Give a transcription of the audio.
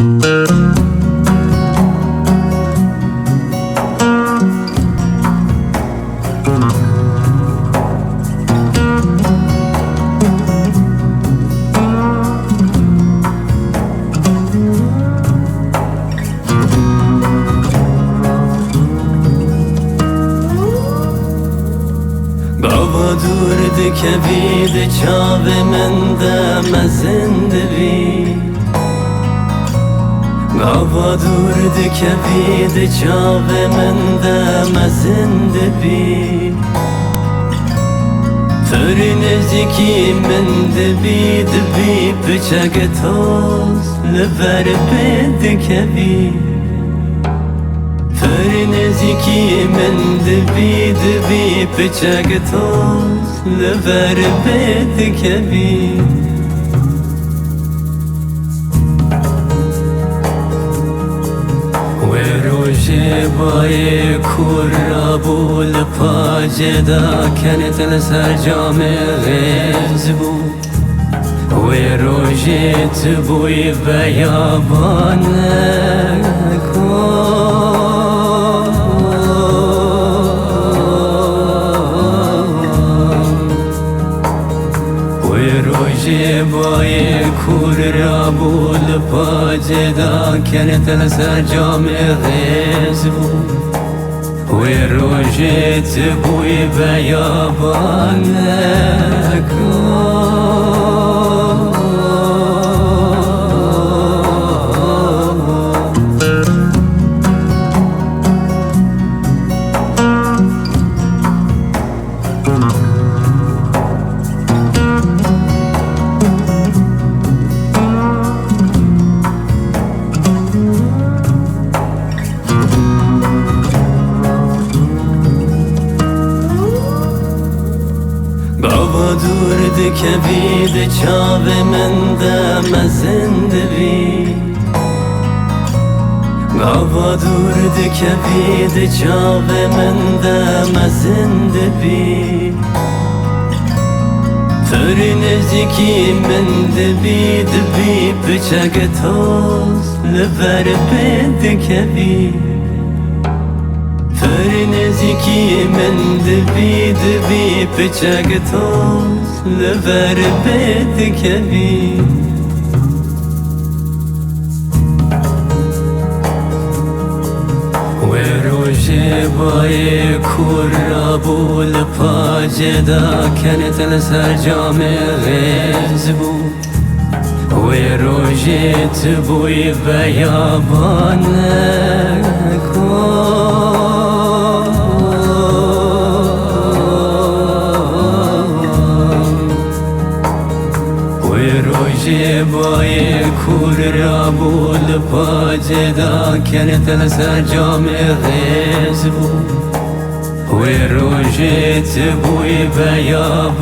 durdu kevide çave mende mezindevi Gava durdu kevide çave mende mezindevi Törünüziki mende bid bi bıçak toz Lever bedi kevi Törünüziki mende bid bi bıçak toz Lever bedi kevi باي كرابو لپاجدا كانت السرجام غزبو وروجت بوي بيابانكو باي كرابو لپاجدا كانت السرجام غزبو وروجت بوي بيابانكو durdu kevide çave mende mezindevi Gava durdu kevide çave mende mezindevi Törünüziki mende bid bi bıçak toz Lever bedi kevi Törünüziki mende bid bi bıçak toz Lever bedi kevi باي كرابو لپاجدا كانت السرجام غزبو وروجت بوي بيابانكو باي كرابو لپاجدا كانت السرجام غزبو وروجت بوي بيابانكو